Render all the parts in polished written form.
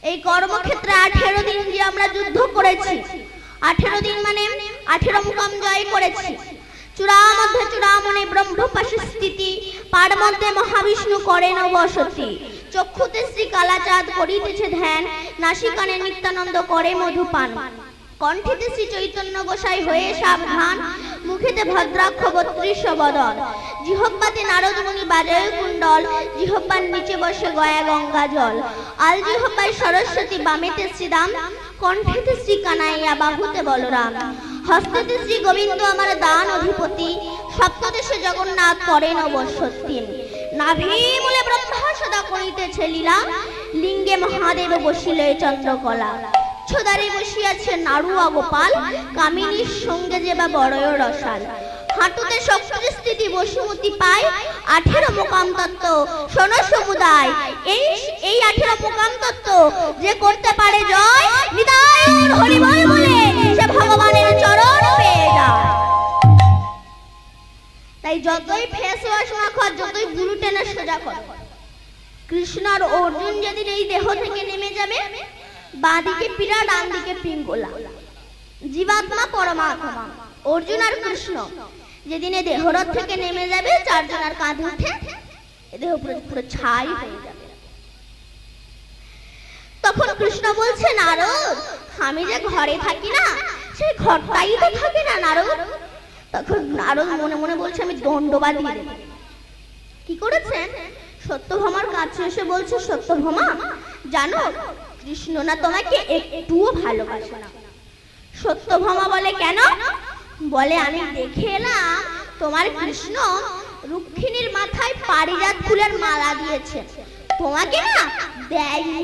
এই কর্মক্ষেত্রে 18 দিন যে আমরা যুদ্ধ করেছি, 18 দিন মানে 18 মুকাম জয় করেছি। চূড়ামধ্যে চূড়ামণি ব্রহ্মপাশে স্থিতি, পার মধ্যে মহাবিষ্ণু করেন বসতি। চক্ষুতে শ্রী কালাচাঁদ করিতেছে ধ্যান, নাসিকানে নিত্যানন্দ করে মধুপান। কণ্ঠেতে শ্রী চৈতন্য গোসাই হয়ে সাবধান, মুখেতে ভদ্রাক্ষ 32 বদন। জিহ্বাতে নারদ মুনি বাজায় কুণ্ডল, জিহ্বার নিচে বসে গয়া গঙ্গা জল। আল জিহ্বায় সরস্বতী, বামেতে শ্রীরাম, কণ্ঠেতে শ্রী কানাইয়া, বাহুতে বলরাম। হস্তেতে শ্রী গোবিন্দ আমার দান অধিপতি, সপ্তদেশে জগন্নাথ করেন বসতি। নাভি মূলে ব্রহ্মা সদা করিতেছে লীলা, লিঙ্গে মহাদেব বসিলে চন্দ্রকলা। ছোদারে বসিয়াছে নাড়ুয়া গোপাল, কামিনীর সঙ্গে যে বা বড়য় রসাল। হাঁটুতে শক্তি স্থিতি বসুমতি পায়, 18 মোকাম তত্ত্ব শোনো সমুদায়। এই 18 মোকাম তত্ত্ব যে করতে পারে জয়, নিতাই হরি বল বলে সে ভগবানের চরণ পেয়ে যায়। তাই যতই ফেস ওয়াশ মাখো, যতই বুলু টেনে সোজা করো, কৃষ্ণ আর অর্জুন যেদিন এই দেহ থেকে নেমে যাবে, বাঁদিকে পীড়া, ডান দিকে পিঙ্গলা, জীবাত্মা পরমাত্মা। অর্জুন আর কৃষ্ণ যেদিন এই দেহরথ থেকে নেমে যাবে, 4 জনের কাঁধে উঠে দেহ পুরো ছাই হয়ে যাবে। তখন কৃষ্ণ বলছে, নারদ আমি যে ঘরে থাকি না, সেই ঘরটাই তো থাকি না নারদ। তখন নারদ মনে মনে বলছে, আমি দণ্ডবাদ দিয়ে দেব। কি করেছেন? সত্যভামার কাছে এসে বলছে, সত্যভামা জানো কৃষ্ণ না তোমাকে একটুও ভালোবাসে না। সত্যভামা বলে, কেন? বলে, আমি দেখে এলাম তোমার কৃষ্ণ রুক্মিণীর মাথায় পারিজাত ফুলের মালা দিয়েছে, তোমাকে না দেয়নি।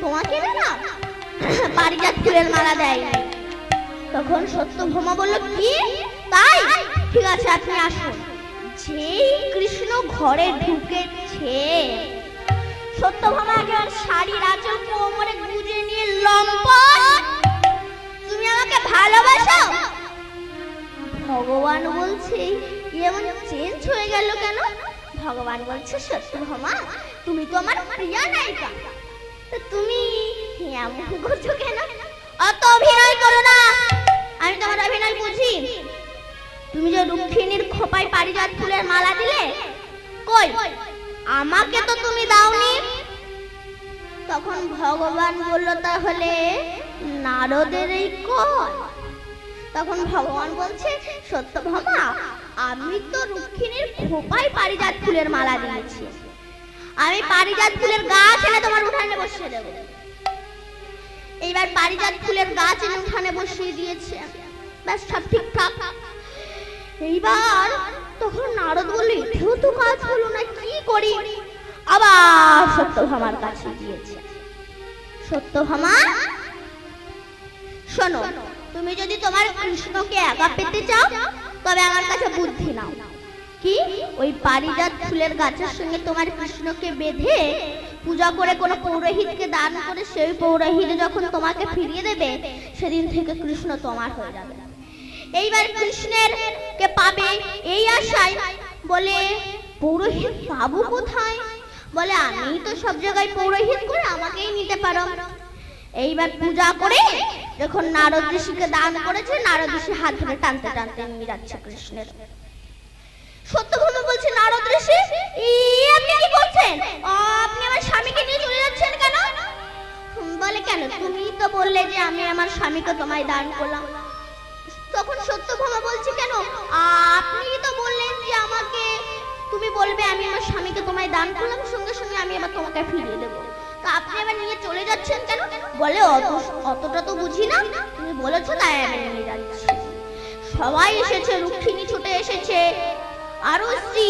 তোমাকে না পারিজাত ফুলের মালা দেয়নি। তখন সত্যভামা বলল, কি তাই? ঠিক আছে আপনি আসুন। যেই কৃষ্ণ ঘরে ঢুকেছে, সত্যভামা একবার শাড়ির আঁচল কোমরে গুজে নিয়ে লম্পট, তুমি আমাকে ভালোবাসো? ভগবান বলছে, এমন চেঞ্জ হয়ে গেল কেন? ভগবান বলছে, সত্যভামা তুমি তো আমার প্রিয়া নায়িকা, তুমি এমন করছো কেন? অত অভিনয় করো না, আমি তোমার অভিনয় বুঝি। তুমি যে রুক্মিণীর খোপায় পারিজাত ফুলের মালা দিলে, কই আমাকে তো তুমি দাওনি। তখন ভগবান বলল, তাহলে নারদের এই কল। তখন ভগবান বলছে, সত্যভামা আমি তো রুক্মিণীর খোপায় পারিজাত ফুলের মালা দিয়েছি, আমি পারিজাত ফুলের গাছ এনে তোমার উঠানে বসিয়ে দেব। এইবার পারিজাত ফুলের গাছ এনে উঠানে বসিয়ে দিয়েছে, ব্যাস সব ঠিকঠাক। এইবার তখন নারদ বলল, এতেও তো কাজ হলো না, কি করি? আবার সত্যভামার কাছে গিয়েছে। সত্যভামা শোনো, তুমি যদি তোমার কৃষ্ণকে একা পেতে চাও, তবে আমার কাছে বুদ্ধি নাও। কি? ওই পারিজাত ফুলের গাছের সঙ্গে তোমার কৃষ্ণকে বেঁধে পূজা করে কোন পৌরোহিতকে দান করে, সেই পৌরোহিত যখন তোমাকে ফিরিয়ে দেবে, সেদিন থেকে কৃষ্ণ তোমার হয়ে যাবে। এইবার কৃষ্ণের কে পাবে এই আশায় বলে, পৌরোহিত পাবো কোথায়? বলে, আমি তো সব জায়গায় পৌরোহিত করে, আমাকেই নিতে পারো। এইবার পূজা করে যখন নারদ ঋষিকে দান করেছে, নারদ ঋষি হাত ধরে টানতে টানতে নিয়ে যাচ্ছে কৃষ্ণের। সত্যভামা বলছে, নারদ ঋষি আপনি কি করছেন? আপনি আমার স্বামীকে নিয়ে চলে যাচ্ছেন কেন? বলে, কেন? তুমি তো বললে যে আমি আমার স্বামীকে তোমায় দান করলাম। তখন সত্যভামা বলছে, কেন? আপনি তো বললেন যে আমাকে তুমি বলবে আমি আমার স্বামীকে তোমায় দান করলাম, সঙ্গে সঙ্গে আমি আবার তোমাকে ফিরিয়ে দেবো, তা আপনি আবার নিয়ে চলে যাচ্ছেন কেন? বলে, অতটা তো বুঝি না, তুমি বলেছো তাই আমি নিয়ে যাচ্ছি। সবাই এসেছে, রুক্মিণী ছুটে এসেছে, আরো স্ত্রী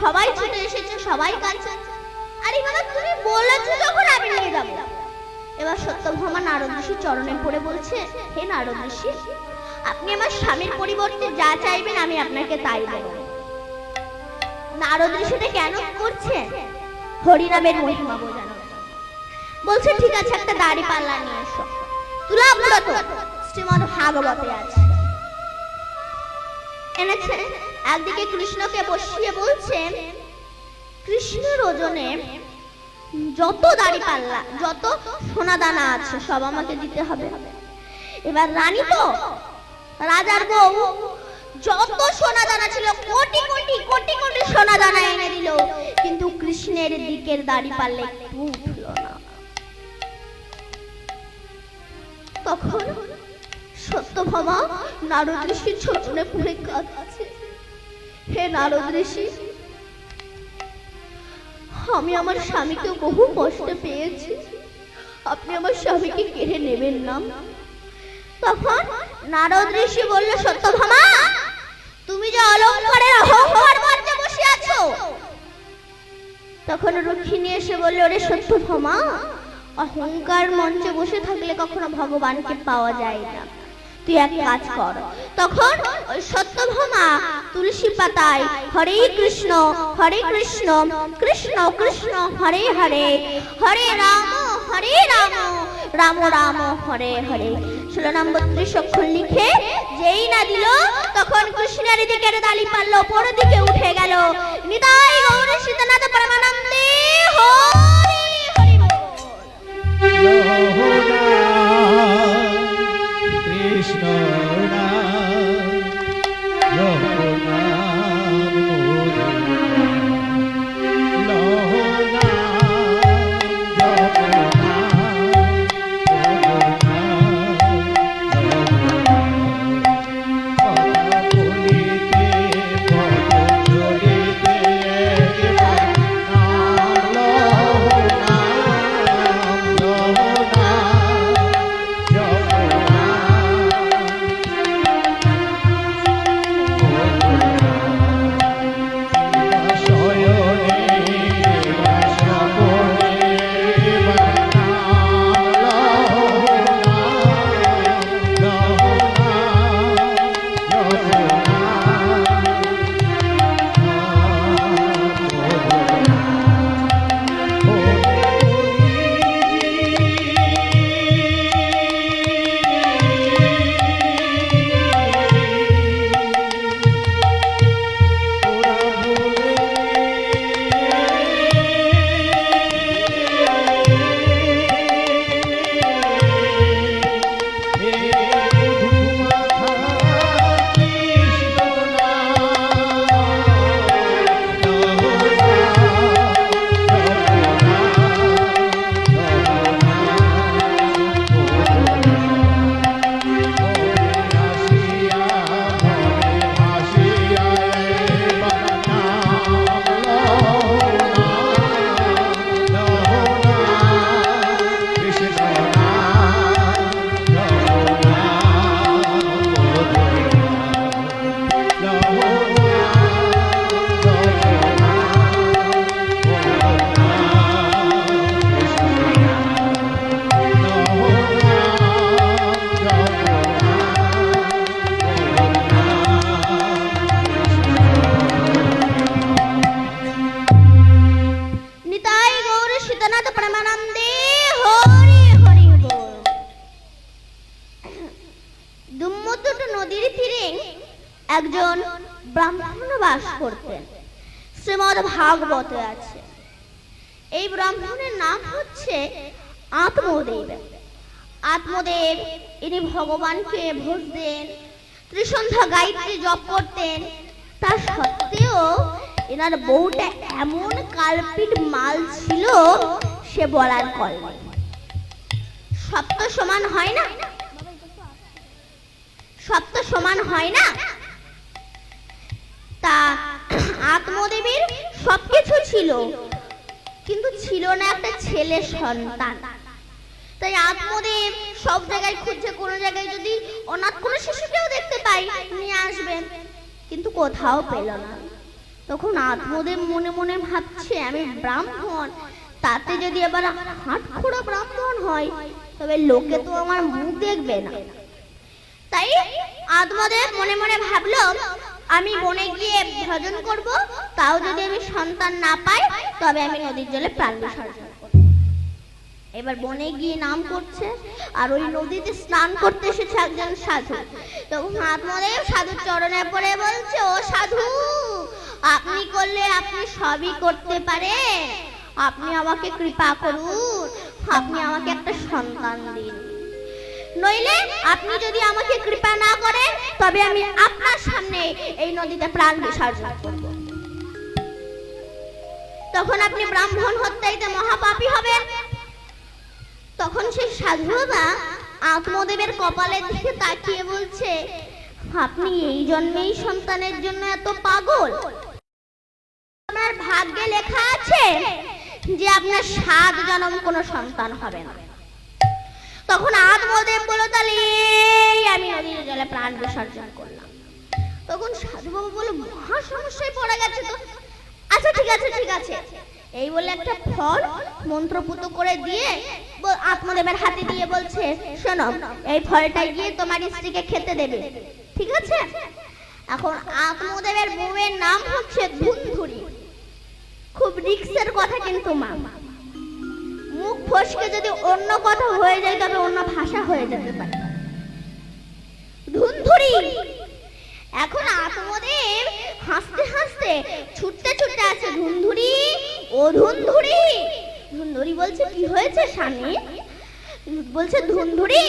সবাই ছুটে এসেছে, সবাই কাঁদছে। আরে বাবা, তুমি বলেছো যখন আমি নিয়ে যাব। এবার সত্যভামা নারদ ঋষির চরণে পড়ে বলছে, হে নারদ ঋষি, আপনি আমার স্বামীর পরিবর্তে যা চাইবেন আমি আপনাকে তাই দেব। নারদ ঋষিটা কেন করছে? হরিনামের মহিমা বোঝানো। বলছে ঠিক আছে একটা দাড়ি পাল্লা নিয়ে এসো। তুলাব্রত শ্রীমদ ভাগবতে আছে, এনেছে। একদিকে কৃষ্ণকে বসিয়ে বলছেন কৃষ্ণের ওজনে যত দাড়ি পাল্লা যত সোনা দানা আছে সব আমাকে দিতে হবে। এবার রানী তো রাজার বউ, যত সোনা দানা ছিল কোটি কোটি কোটি কোটি সোনা দানা এনে দিল, কিন্তু কৃষ্ণের দিকের দাড়ি পাল্লা একটু উঠল না। তখন সত্যভামা নারদ ঋষির চরণে পড়ে কাঁদছে, হে নারদ ঋষি, আমি আমার স্বামীকে বহু কষ্ট পেয়েছি, আপনি আমার স্বামীকে কেড়ে নেবেন না। তখন নারদ ঋষি বলল, সত্যভামা তুমি যে অলঙ্কারের অহংকার মঞ্চে বসে আছো। তখন রুক্মিণী এসে বলল, ওরে সত্যভামা, অহংকার মঞ্চে বসে থাকলে কখনো ভগবানকে পাওয়া যায় না, তুই এক কাজ কর। তখন ওই সত্যভামা তুলসী পাতায় হরে কৃষ্ণ কৃষ্ণ কৃষ্ণ হরে হরে, হরে রাম রাম রাম হরে হরে 16 নম্বর 32 অক্ষর লিখে যেই না দিল, তখন কৃষ্ণের দিকের দাড়ি পাল্লা উপরের দিকে উঠে গেল। নিতাই গৌর সীতানাথ পরমানন্দে হরি হরি বল। কৃষ্ণ একজন ব্রাহ্মণ বাস করতেন, শ্রীমদ ভাগবতে আছে। এই ব্রাহ্মণের নাম হচ্ছে আত্মদেব। আত্মদেব ইনি ভগবানকে ভজতেন, ত্রিসন্ধ্যা গায়ত্রী জপ করতেন। তা সত্ত্বেও এনার বউটা এমন কালপিট মাল ছিল, সে বলার কল নেই। সব তো সমান হয় না, সব তো সমান হয় না। তা আত্মদেবের সবকিছু ছিল, কিন্তু ছিল না একটা ছেলে সন্তান। তাই আত্মদেব সব জায়গায় খুঁজছে, কোনো জায়গায় যদি অনাথ কোনো শিশুকেও দেখতে পাই নিয়ে আসবেন, কিন্তু কোথাও পেল না। তখন আত্মদেব মনে মনে ভাবছে, আমি ব্রাহ্মণ, তাতে যদি আবার হাটখোড়া ব্রাহ্মণ হয় তবে লোকে তো আমার মুখ দেখবে না। তাই আত্মদেব মনে মনে ভাবলো, আমি বনে গিয়ে ভজন করব, তাও যদি আমি সন্তান না পাই তবে আমি নদীর জলে প্রাণ বিসর্জন করব। এবার বনে গিয়ে নাম করছে, আর ওই নদীতে স্নান করতে এসেছে একজন সাধু। তখন আত্মদেব সাধুর চরণে পড়ে বলছে, ও সাধু, আপনি করলে আপনি সবই করতে পারেন, আপনি আমাকে কৃপা করুন, আপনি আমাকে একটা সন্তান দিন, নইলে আপনি যদি আমাকে কৃপা না করেন তবে আমি আপনার সামনে এই নদীতে প্রাণ বিসর্জন করব। তখন আপনি ব্রাহ্মণ হত্যাইতে মহাপাপী হবেন। তখন সেই সাধু বাবা আত্মদেবের কপালের দিকে তাকিয়ে বলছে, আপনি এই জন্মেই সন্তানের জন্য এত পাগল? আপনার ভাগ্যে লেখা আছে যে আপনার 7 জন্ম কোনো সন্তান হবে না। তখন আত্মদেব বলল, তাহলে আমি নদীর জলে প্রাণ বিসর্জন করলাম। তখন সাধু বাবা বলল, মহা সমস্যায় পড়ে গেছে তো। আচ্ছা ঠিক আছে ঠিক আছে, এই বলে একটা ফল মন্ত্রপুত করে দিয়ে আত্মদেবের হাতে দিয়ে বলছে, শোনো, এই ফলটা গিয়ে তোমার স্ত্রীকে খেতে দেবে, ঠিক আছে? এখন আত্মদেবের বউয়ের নাম হচ্ছে ধুন্ধুরি। খুব রিস্কের কথা কিন্তু মা, মুখ ফসকে যদি অন্য কথা হয়ে যায় তবে অন্য ভাষা হয়ে যেতে পারে। ধুন্ধুরি। এখন আত্মদেব হাসতে হাসতে ছুটতে ছুটতে আছে, ধুন্ধুরি, ও ধুন্ধুরি। ধুন্ধুরি বলছে, কি হয়েছে স্বামী? বলছে, ধুন্ধুরি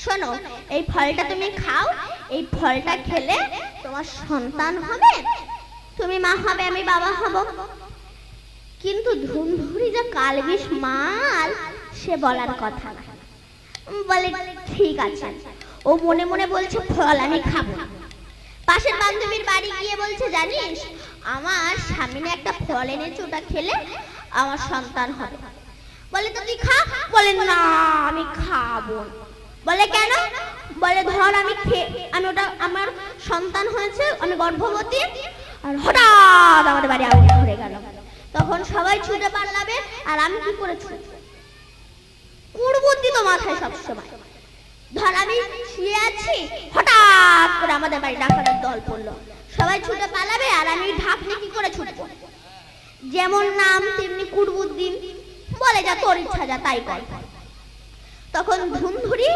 শোনো, এই ফলটা তুমি খাও, এই ফলটা খেলে তোমার সন্তান হবে, তুমি মা হবে, আমি বাবা হব। কিন্তু ধুন্ধুরি যা কালবিষ মাল, সে বলার কথা না। বলে ঠিক আছে। ও মনে মনে বলছে, ফল আমি খাবো। পাশের বান্ধবীর বাড়ি গিয়ে বলছে, জানিস আমার সামনে একটা ফল এনেছে, ওটা খেলে আমার সন্তান হবে। বলে, তো তুই খা। বলে, না আমি খাবো। বলে, কেন? বলে, ধর আমি ওটা, আমার সন্তান হয়েছে, আমি গর্ভবতী, আর হঠাৎ আমাদের বাড়ি আগুন ধরে গেল। তখন সবাই ছুটে পালাবে, আর আমি কি করে ছুটবো? কুড়বুদ্ধি তো মাথায় সবসময়। ধর আমি শুয়ে আছি, হঠাৎ করে আমাদের বাড়ি ডাকাতের দল পড়লো, সবাই ছুটে পালাবে, আর আমি ঢাকনি কি করে ছুটবো? যেমন নাম তেমনি কুড়বুদ্ধি। বলে, যা তোর ইচ্ছা, যা তাই কর। তখন ধুন্ধুরি,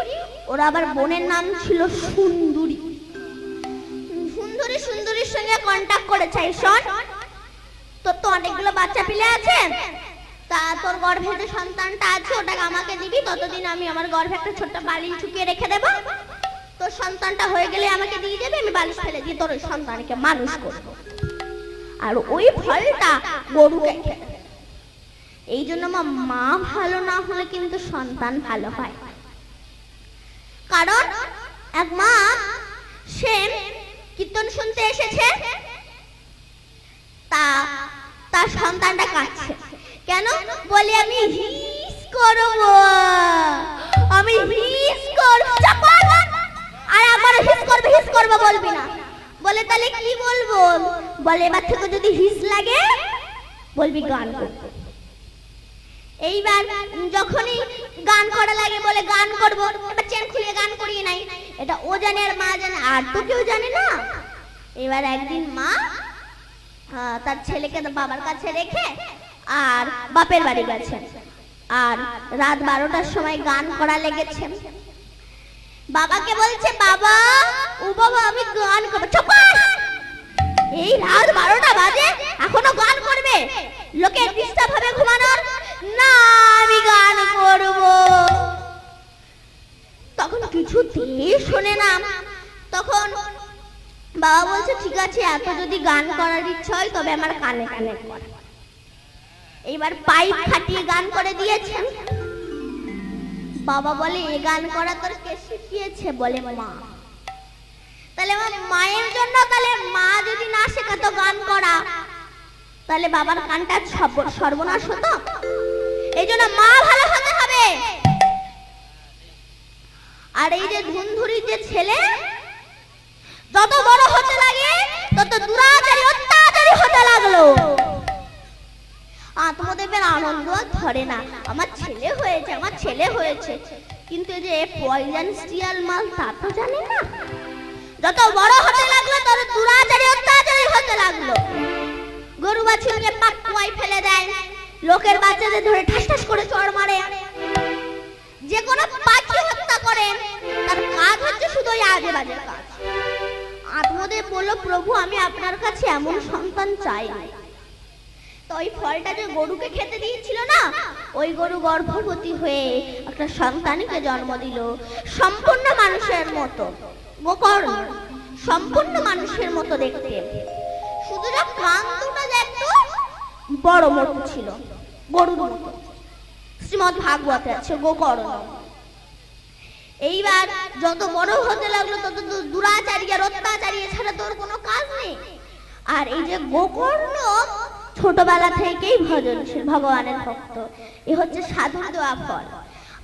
ওরা আবার বোনের নাম ছিল সুন্দরী। সুন্দরী সুন্দরীর সঙ্গে কন্টাক্ট করেছে, শোন, তোর তো অনেকগুলো বাচ্চা পিলে আছে, তা তোর গর্ভে যে সন্তানটা আছে ওটাকে আমাকে দিবি, ততদিন আমি আমার গর্ভে একটা ছোট্ট বালিশ চুকিয়ে রেখে দেবো, তোর সন্তানটা হয়ে গেলে আমাকে দিয়ে যাবে, আমি বালিশ ফেলে দিয়ে তোর ওই সন্তানকে মানুষ করবো, আর ওই ফলটা গরুকে খেতে। এই জন্য মা ভালো না হলে কিন্তু সন্তান ভালো হয়। কারণ এক মা, সে কীর্তন শুনতে এসেছে, তার সন্তানটা কাঁদছে। কেন? বলে, আমি হিস করব, আমি হিস করব। আর আমার হিস করবে বলবি না। বলে, তাহলে কি বলবো? বলে, এবার থেকে যদি হিস লাগে বলবি গান করতে। এইবার যখনই গান করা লাগে বলে গান করব, এবার চেন খুলে গান করিয়ে নাই। এটা ও জানে আর মা জানে, আর তো কেউ জানে না। এবার একদিন মা তার ছেলেকে বাবার কাছে রেখে আর বাপের বাড়ি গেছে, আর রাত 12টার সময় গান করা লেগেছে। বাবাকে বলছে, বাবা, ও বাবা, আমি গান করবো। চুপ কর! এই রাত 12টা বাজে এখনো গান করবে? লোকের ডিস্টার্ব হবে ঘুমানোর। না, আমি গান করব। তখন কিছুতেই শোনে না। তখন বাবা বলছে, ঠিক আছে, এত যদি গান করার ইচ্ছা হয় তবে আমার কানে কানে কর। এইবার পাইপ খাটিয়ে গান করে দিয়েছেন। বাবা বলে, এ গান করা তোর কে শিখিয়েছে? বলে, মা। তাহলে আমার মায়ের জন্য, তাহলে মা যদি না শেখাতো গান করা, তাহলে বাবার কানটা সর্বনাশ হতো। এই জন্য মা ভালো হতে হবে। আর এই যে ধুন্ধুরির যে ছেলে, যত বড় হতে লাগে তত দুরাচারী অত্যাচারী হতে লাগলো। আত্মদেবের আনন্দ ধরে না, আমার ছেলে হয়েছে, আমার ছেলে হয়েছে। কিন্তু এই যে পয়জনশিয়াল মাল তা তো জানে না। যত বড় হতে লাগলো তত দুরাচারী অত্যাচারী হতে লাগলো। গরু বাছুরকে পাকুয়ায় ফেলে দেয়, লোকের বাচ্চাদের ধরে ঠাস ঠাস করে চড় মারে, যে কোনো পাখি হত্যা করেন। তার কাজ হচ্ছে শুধু ওই আজে বাজে কাজ। আত্মদেব বলল, প্রভু আমি আপনার কাছে এমন সন্তান চাই। তো ওই ফলটা যে গরুকে খেতে দিয়েছিল না, ওই গরু গর্ভবতী হয়ে একটা সন্তানকে জন্ম দিল, সম্পূর্ণ মানুষের মতো, গোকর্ণ সম্পূর্ণ মানুষের মতো দেখতে, শুধু যা কান দুটো যে একটু বড় মোটু ছিল, গরুর মতো। শ্রীমদ্ ভাগবতে আছে গোকর্ণ। এইবার যত বড় হতে লাগলো তত দুরাচারী আর অত্যাচারী ছাড়া তোর কোনো কাজ নেই। আর এই যে গোকর্ণ ছোটবেলা থেকেই ভজনশীল, ভগবানের ভক্ত, এ হচ্ছে সাধুর দেওয়া ফল।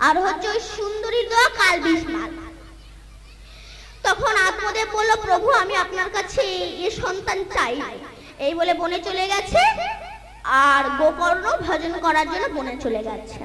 আর হচ্ছে ওই সুন্দরীর দেওয়া কালবিষ মাল। তখন আত্মদেব বলল, প্রভু আমি আপনার কাছে এ সন্তান চাই। এই বলে বনে চলে গেছে, আর গোকর্ণ ভজন করার জন্য বনে চলে গেছে।